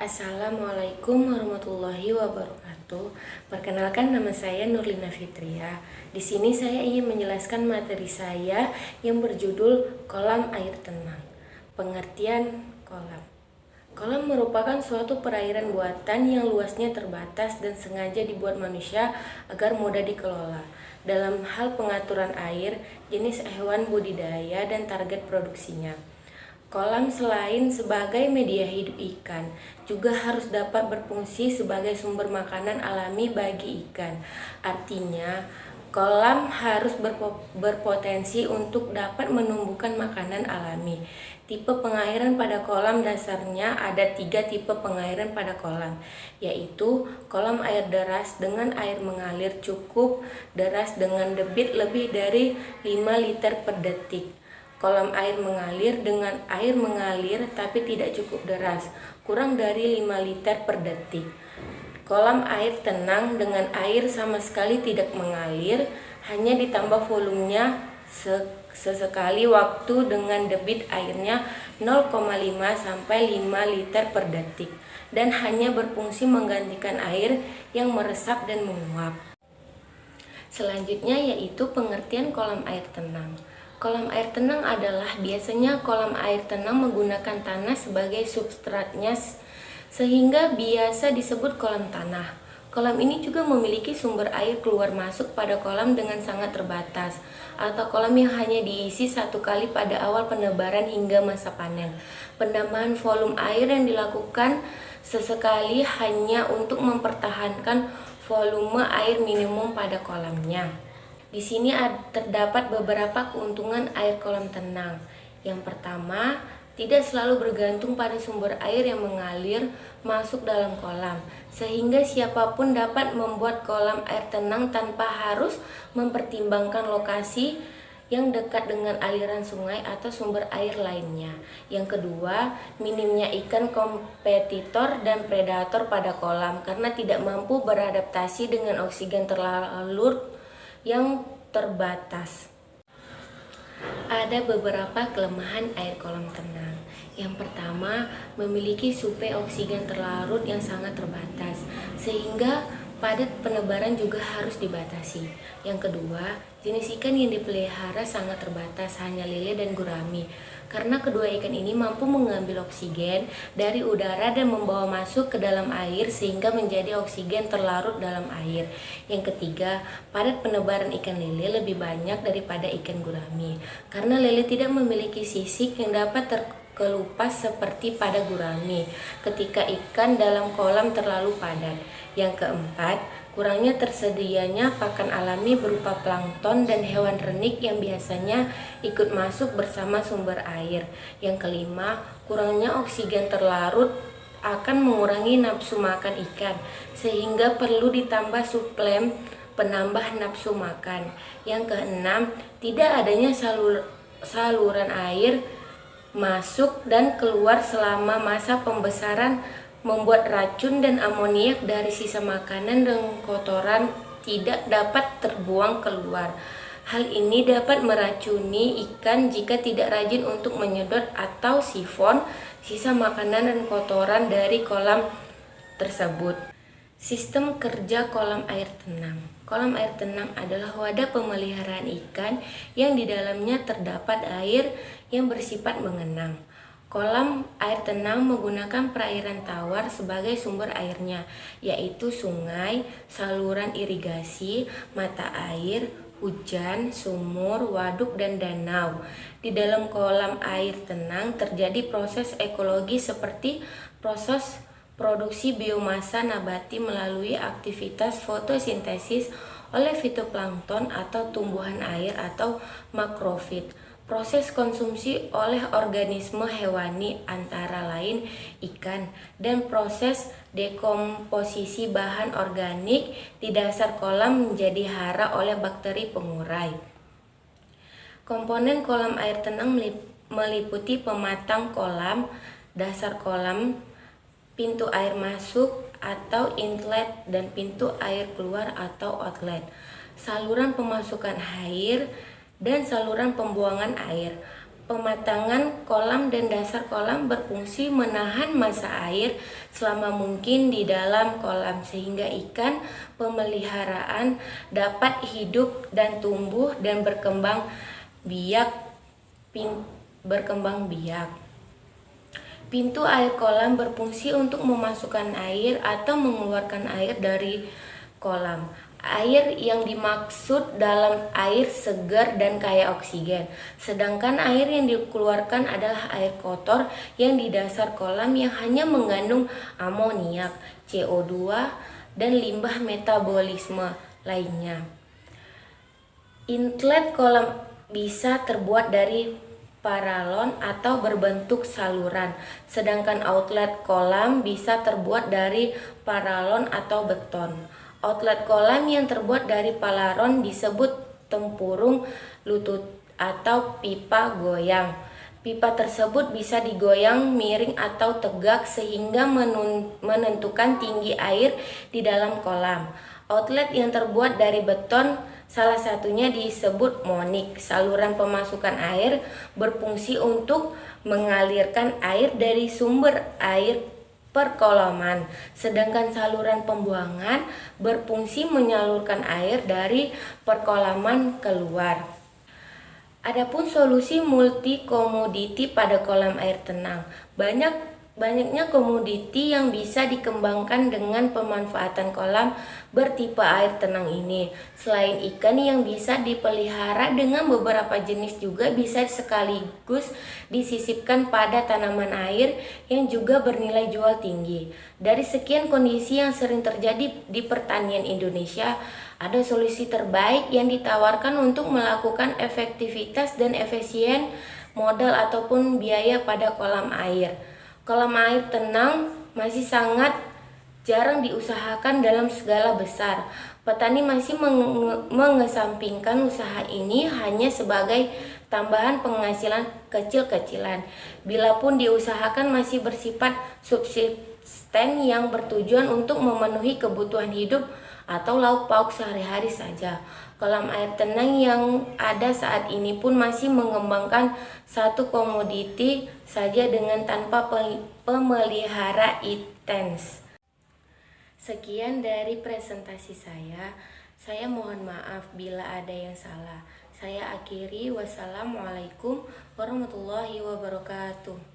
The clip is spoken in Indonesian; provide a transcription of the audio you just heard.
Assalamualaikum warahmatullahi wabarakatuh. Perkenalkan, nama saya Nurlina Fitria. Di sini saya ingin menjelaskan materi saya yang berjudul Kolam Air Tenang. Pengertian kolam. Kolam merupakan suatu perairan buatan yang luasnya terbatas dan sengaja dibuat manusia agar mudah dikelola. Dalam hal pengaturan air, jenis hewan budidaya dan target produksinya. Kolam selain sebagai media hidup ikan, juga harus dapat berfungsi sebagai sumber makanan alami bagi ikan. Artinya, kolam harus berpotensi untuk dapat menumbuhkan makanan alami. Tipe pengairan pada kolam dasarnya ada 3 tipe pengairan pada kolam, yaitu kolam air deras dengan air mengalir cukup deras dengan debit lebih dari 5 liter per detik. Kolam air mengalir dengan air mengalir tapi tidak cukup deras, kurang dari 5 liter per detik. Kolam air tenang dengan air sama sekali tidak mengalir, hanya ditambah volumenya sesekali waktu dengan debit airnya 0,5 sampai 5 liter per detik dan hanya berfungsi menggantikan air yang meresap dan menguap. Selanjutnya yaitu pengertian kolam air tenang. Kolam air tenang adalah biasanya kolam air tenang menggunakan tanah sebagai substratnya sehingga biasa disebut kolam tanah. Kolam ini juga memiliki sumber air keluar masuk pada kolam dengan sangat terbatas, atau kolam yang hanya diisi satu kali pada awal penebaran hingga masa panen. Penambahan volume air yang dilakukan sesekali hanya untuk mempertahankan volume air minimum pada kolamnya. Di sini terdapat beberapa keuntungan air kolam tenang. Yang pertama, tidak selalu bergantung pada sumber air yang mengalir masuk dalam kolam, sehingga siapapun dapat membuat kolam air tenang tanpa harus mempertimbangkan lokasi yang dekat dengan aliran sungai atau sumber air lainnya. Yang kedua, minimnya ikan kompetitor dan predator pada kolam karena tidak mampu beradaptasi dengan oksigen terlarut yang terbatas. Ada beberapa kelemahan air kolam tenang. Yang pertama, memiliki suplai oksigen terlarut yang sangat terbatas, sehingga padat penebaran juga harus dibatasi. Yang kedua, jenis ikan yang dipelihara sangat terbatas, hanya lele dan gurami. Karena kedua ikan ini mampu mengambil oksigen dari udara dan membawa masuk ke dalam air sehingga menjadi oksigen terlarut dalam air. Yang ketiga, padat penebaran ikan lele lebih banyak daripada ikan gurami. Karena lele tidak memiliki sisik yang dapat terkelupas seperti pada gurami ketika ikan dalam kolam terlalu padat. Yang keempat, kurangnya tersedianya pakan alami berupa plankton dan hewan renik yang biasanya ikut masuk bersama sumber air. Yang kelima, kurangnya oksigen terlarut akan mengurangi nafsu makan ikan, sehingga perlu ditambah suplemen penambah nafsu makan. Yang keenam, tidak adanya saluran air masuk dan keluar selama masa pembesaran membuat racun dan amoniak dari sisa makanan dan kotoran tidak dapat terbuang keluar. Hal ini dapat meracuni ikan jika tidak rajin untuk menyedot atau sifon sisa makanan dan kotoran dari kolam tersebut. Sistem kerja kolam air tenang. Kolam air tenang adalah wadah pemeliharaan ikan yang di dalamnya terdapat air yang bersifat mengenang. Kolam air tenang menggunakan perairan tawar sebagai sumber airnya, yaitu sungai, saluran irigasi, mata air, hujan, sumur, waduk, dan danau. Di dalam kolam air tenang terjadi proses ekologi seperti proses produksi biomasa nabati melalui aktivitas fotosintesis oleh fitoplankton atau tumbuhan air atau makrofit. Proses konsumsi oleh organisme hewani antara lain ikan, dan proses dekomposisi bahan organik di dasar kolam menjadi hara oleh bakteri pengurai. Komponen kolam air tenang meliputi pematang kolam, dasar kolam, pintu air masuk atau inlet, dan pintu air keluar atau outlet, saluran pemasukan air, dan saluran pembuangan air. Pematangan kolam dan dasar kolam berfungsi menahan massa air selama mungkin di dalam kolam sehingga ikan pemeliharaan dapat hidup dan tumbuh dan berkembang biak. Pintu air kolam berfungsi untuk memasukkan air atau mengeluarkan air dari kolam. Air yang dimaksud dalam air segar dan kaya oksigen. Sedangkan air yang dikeluarkan adalah air kotor yang di dasar kolam yang hanya mengandung amoniak, CO2, dan limbah metabolisme lainnya. Inlet kolam bisa terbuat dari paralon atau berbentuk saluran, sedangkan outlet kolam bisa terbuat dari paralon atau beton. Outlet kolam yang terbuat dari paralon disebut tempurung lutut atau pipa goyang. Pipa tersebut bisa digoyang miring atau tegak sehingga menentukan tinggi air di dalam kolam. Outlet yang terbuat dari beton salah satunya disebut monik. Saluran pemasukan air berfungsi untuk mengalirkan air dari sumber air perkolaman, sedangkan saluran pembuangan berfungsi menyalurkan air dari perkolaman keluar. Adapun solusi multi komoditi pada kolam air tenang. Banyaknya komoditi yang bisa dikembangkan dengan pemanfaatan kolam bertipe air tenang ini. Selain ikan yang bisa dipelihara dengan beberapa jenis juga bisa sekaligus disisipkan pada tanaman air yang juga bernilai jual tinggi. Dari sekian kondisi yang sering terjadi di pertanian Indonesia, ada solusi terbaik yang ditawarkan untuk melakukan efektivitas dan efisien modal ataupun biaya pada kolam air. Kolam air tenang masih sangat jarang diusahakan dalam skala besar. Petani masih mengesampingkan usaha ini hanya sebagai tambahan penghasilan kecil-kecilan. Bila pun diusahakan masih bersifat subsisten yang bertujuan untuk memenuhi kebutuhan hidup atau lauk pauk sehari-hari saja. Kolam air tenang yang ada saat ini pun masih mengembangkan satu komoditi saja dengan tanpa pemelihara intens. Sekian dari presentasi saya. Saya mohon maaf bila ada yang salah. Saya akhiri. Wassalamualaikum warahmatullahi wabarakatuh.